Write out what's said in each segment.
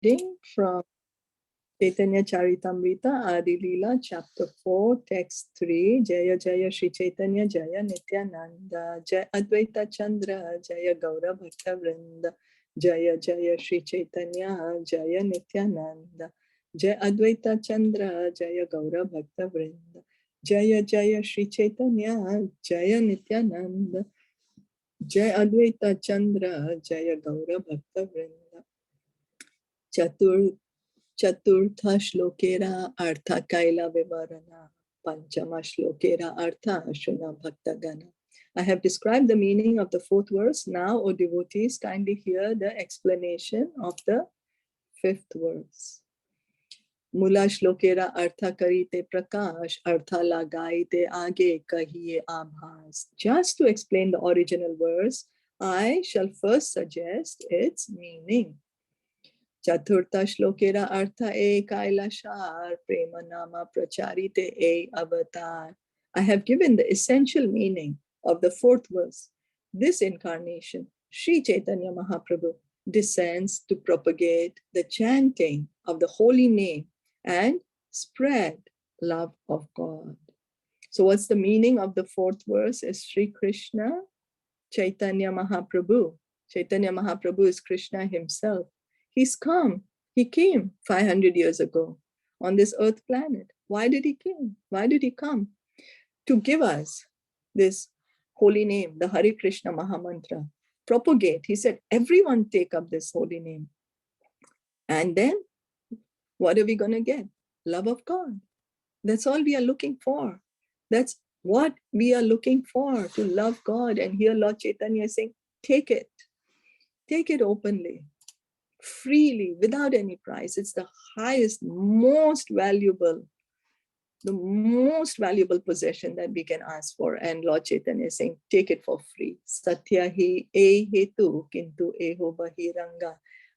Reading from Chaitanya Charitamrita, Adi Leela, Chapter 4, Text 3. Jaya Jaya Shri Chaitanya Jaya Nityananda, Jaya Advaita Chandra, Jaya Gaura Bhakta Vrinda, Jaya Jaya Shri Chaitanya Jaya Nityananda, Jaya Advaita Chandra, Jaya Gaura Bhakta Vrinda, Jaya Jaya Shri Chaitanya Jaya Nityananda, Jaya Advaita Chandra, Jaya Gaura Bhakta Vrinda. Chaturtha shlokera artha kaila vivarana. Panchama shlokera artha shuna bhaktagana. I have described the meaning of the fourth verse. Now, O devotees, kindly hear the explanation of the fifth verse. Mula shlokera artha karite prakash, artha lagaite age kahiye abhas. Just to explain the original verse, I shall first suggest its meaning. Chaturtha shlokera artha e kailashar prema nama pracharite e avatar. I have given the essential meaning of the fourth verse. This incarnation, Sri Chaitanya Mahaprabhu, descends to propagate the chanting of the holy name and spread love of God. So what's the meaning of the fourth verse? Is Sri Krishna Chaitanya Mahaprabhu. Chaitanya Mahaprabhu is Krishna himself. He's come. He came 500 years ago on this earth planet. Why did he come? Why did he come? To give us this holy name, the Hare Krishna Mahamantra. Propagate. He said, everyone take up this holy name. And then what are we going to get? Love of God. That's all we are looking for. That's what we are looking for, to love God. And here Lord Chaitanya is saying, take it. Take it openly, freely, without any price. It's the highest, most valuable, the most valuable possession that we can ask for. And Lord Chaitanya is saying, take it for free. Satya hi e hetu kintu eho bahiranga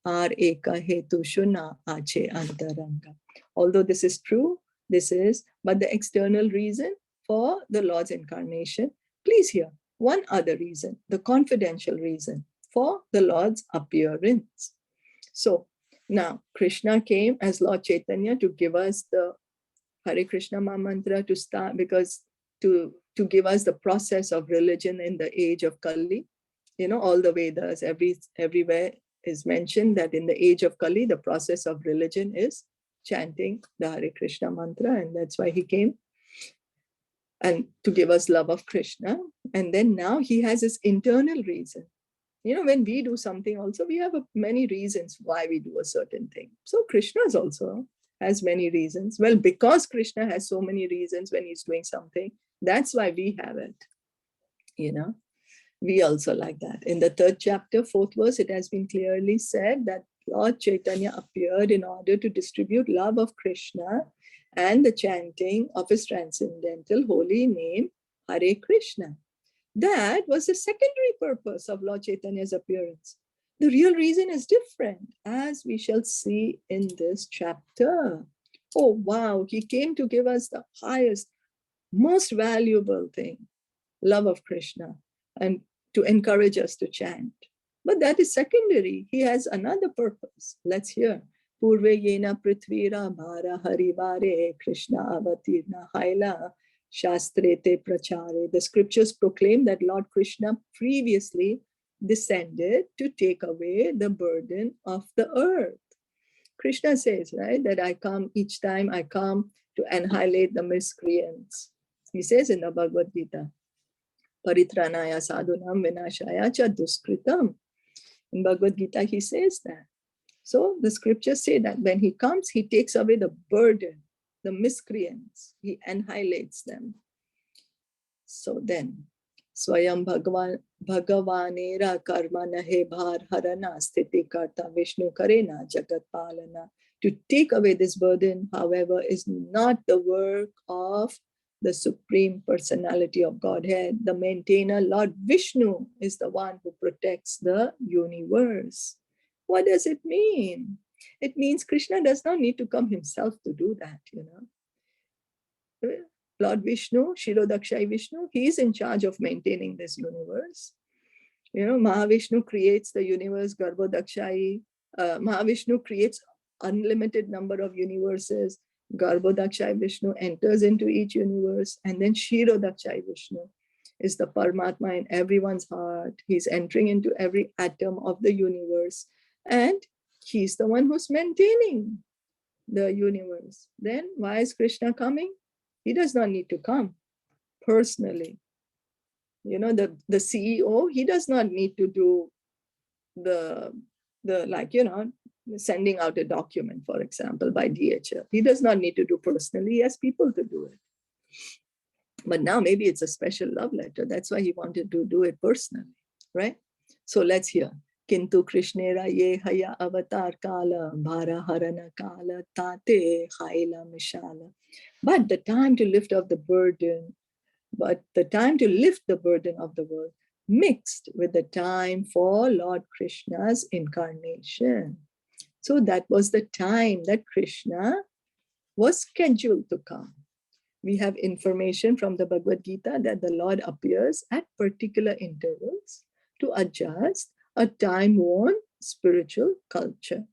ar eka hetu shuna ache antaranga. Although this is true, but the external reason for the Lord's incarnation. Please hear one other reason, the confidential reason for the Lord's appearance. So now Krishna came as Lord Chaitanya to give us the Hare Krishna Mahamantra to start, because to give us the process of religion in the age of Kali. You know, all the Vedas, everywhere is mentioned that in the age of Kali, the process of religion is chanting the Hare Krishna mantra, and that's why he came, and to give us love of Krishna. And then now he has his internal reason. You know, when we do something also, we have many reasons why we do a certain thing. So Krishna's also has many reasons. Well, because Krishna has so many reasons when he's doing something, that's why we have it. You know, we also like that. In the third chapter, fourth verse, it has been clearly said that Lord Chaitanya appeared in order to distribute love of Krishna and the chanting of his transcendental holy name, Hare Krishna. That was the secondary purpose of Lord Chaitanya's appearance. The real reason is different, as we shall see in this chapter. Oh, wow, he came to give us the highest, most valuable thing, love of Krishna, and to encourage us to chant. But that is secondary. He has another purpose. Let's hear. Purve yena prithvira bhara harivare Krishna avatirna haila shastrete prachare. The scriptures proclaim that Lord Krishna previously descended to take away the burden of the earth. Krishna says, right, that each time I come to annihilate the miscreants. He says in the Bhagavad Gita, Paritranaya sadhunam vinashaya cha duskritam. In Bhagavad Gita, he says that. So the scriptures say that when he comes, he takes away the burden, the miscreants, he annihilates them. So then, Swayam Bhagavanera karma nahe bhar harana sthiti karta Vishnu karena jagat palana. To take away this burden, however, is not the work of the Supreme Personality of Godhead. The maintainer, Lord Vishnu, is the one who protects the universe. What does it mean? It means Krishna does not need to come himself to do that, you know. Lord Vishnu, Shirodakshai Vishnu, he is in charge of maintaining this universe. You know, Mahavishnu creates the universe, Garbhodakshai Mahavishnu creates unlimited number of universes. Garbhodakshai Vishnu enters into each universe, and then Kshirodakshai Vishnu is the Paramatma in everyone's heart. He's entering into every atom of the universe, and he's the one who's maintaining the universe. Then why is Krishna coming? He does not need to come personally. You know, the CEO, he does not need to do the like, you know, sending out a document, for example, by DHL. He does not need to do personally. He has people to do it. But now maybe it's a special love letter. That's why he wanted to do it personally, right? So let's hear. Kintu Krishnera ye haya avatar kala bhara harana kala tate haila mishala. But the time to lift up the burden, of the world mixed with the time for Lord Krishna's incarnation. So that was the time that Krishna was scheduled to come. We have information from the Bhagavad Gita that the Lord appears at particular intervals to adjust a time-worn spiritual culture.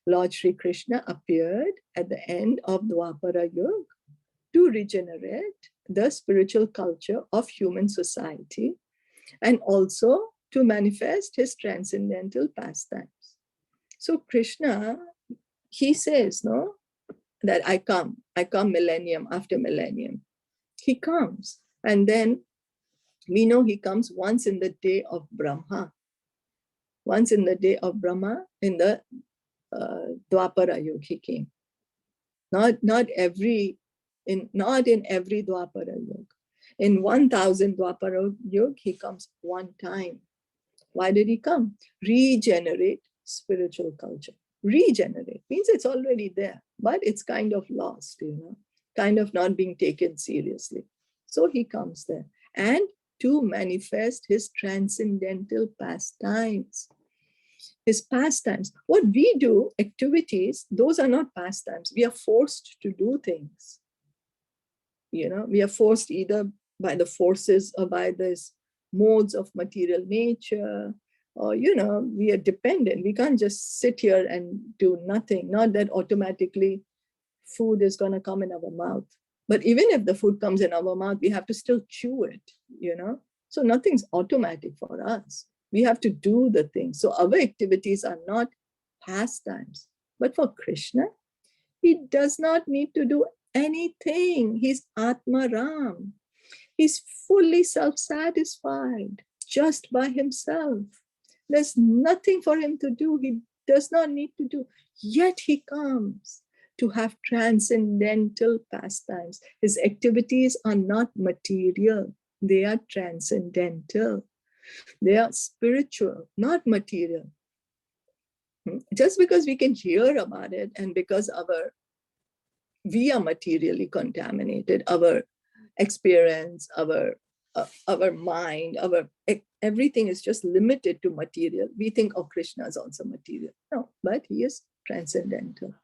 Lord Sri Krishna appeared at the end of Dwapara Yuga to regenerate the spiritual culture of human society and also to manifest his transcendental pastimes. So Krishna, he says, no, that I come millennium after millennium. He comes, and then we know he comes once in the day of Brahma. Once in the day of Brahma, in the Dwapara Yuga he came. Not in every Dwapara Yuga. In 1000 Dwapara Yuga, he comes one time. Why did he come? Regenerate spiritual culture. Regenerate means it's already there, but it's kind of lost, you know, kind of not being taken seriously. So he comes there and to manifest his transcendental pastimes. His pastimes. What we do, activities, those are not pastimes. We are forced to do things. You know, we are forced either by the forces or by this modes of material nature, or, you know, we are dependent. We can't just sit here and do nothing. Not that automatically food is going to come in our mouth. But even if the food comes in our mouth, we have to still chew it, you know. So nothing's automatic for us. We have to do the thing. So our activities are not pastimes. But for Krishna, he does not need to do anything. He's Atma Ram. He's fully self-satisfied just by himself. There's nothing for him to do. He does not need to do. Yet he comes to have transcendental pastimes. His activities are not material. They are transcendental. They are spiritual, not material. Just because we can hear about it and because we are materially contaminated, our experience, our mind, everything is just limited to material. We think, oh, Krishna is also material. No, but he is transcendental.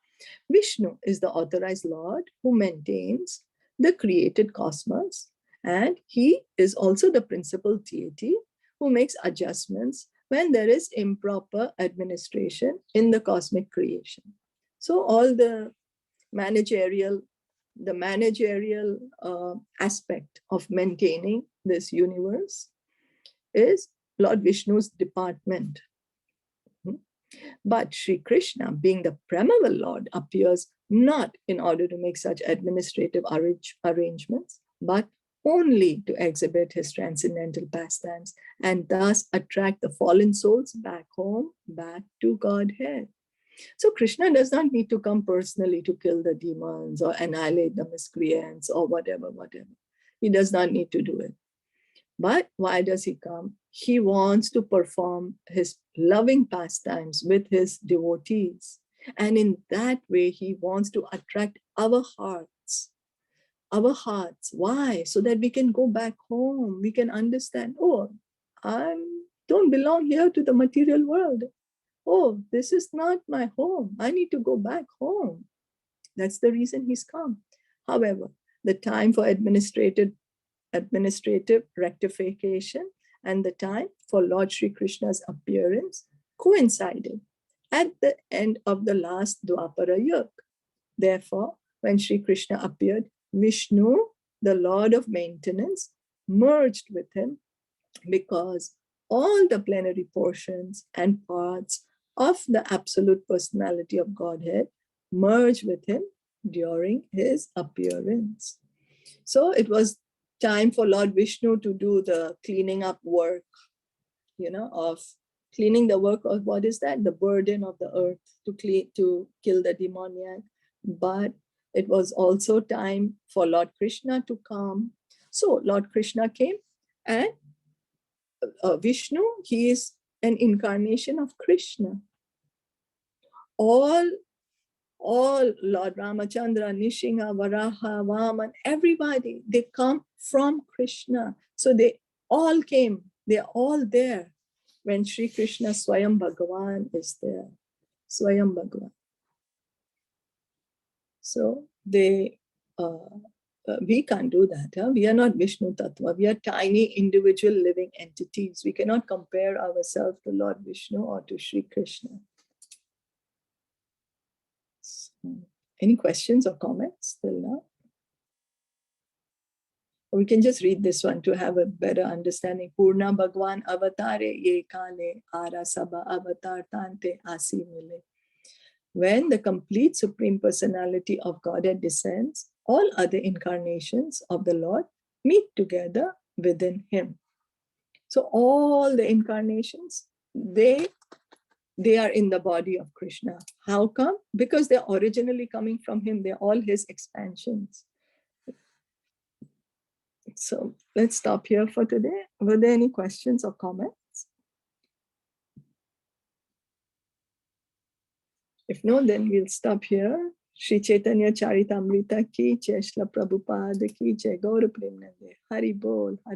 Vishnu is the authorized Lord who maintains the created cosmos, and he is also the principal deity who makes adjustments when there is improper administration in the cosmic creation. So all the managerial aspect of maintaining this universe is Lord Vishnu's department. But Sri Krishna, being the primeval Lord, appears not in order to make such administrative arrangements, but only to exhibit his transcendental pastimes and thus attract the fallen souls back home, back to Godhead. So Krishna does not need to come personally to kill the demons or annihilate the miscreants or whatever. He does not need to do it. But why does he come? He wants to perform his loving pastimes with his devotees. And in that way, he wants to attract our hearts. Our hearts. Why? So that we can go back home. We can understand, oh, I don't belong here to the material world. Oh, this is not my home. I need to go back home. That's the reason he's come. However, the time for administrative rectification and the time for Lord Sri Krishna's appearance coincided. at the end of the last Dwapara Yuga. Therefore, when Sri Krishna appeared, Vishnu, the Lord of maintenance, merged with him, because all the plenary portions and parts of the absolute personality of Godhead merged with him during his appearance. So it was time for Lord Vishnu to do the cleaning up work, of cleaning the work of, what is that? The burden of the earth, to kill the demoniac. But it was also time for Lord Krishna to come. So Lord Krishna came, and Vishnu, he is an incarnation of Krishna. All Lord Ramachandra, Nishinga, Varaha, Vaman, everybody, they come from Krishna. So they all came, they're all there when Sri Krishna Swayam Bhagavan is there. Swayam Bhagavan. So we can't do that. Huh? We are not Vishnu Tattva. We are tiny individual living entities. We cannot compare ourselves to Lord Vishnu or to Sri Krishna. So, any questions or comments till now? Or we can just read this one to have a better understanding. Purna Bhagwan avatare ye kale ara sabha avatar tante asi mile. When the complete Supreme Personality of Godhead descends, all other incarnations of the Lord meet together within him. So all the incarnations, they are in the body of Krishna. How come? Because they're originally coming from him. They're all his expansions. So let's stop here for today. Were there any questions or comments? If no, then we'll stop here. Shri Chaitanya Charitamrita ki jai, Shri Prabhupada ki jai, Gaura Premanande. Hari Bol. Hari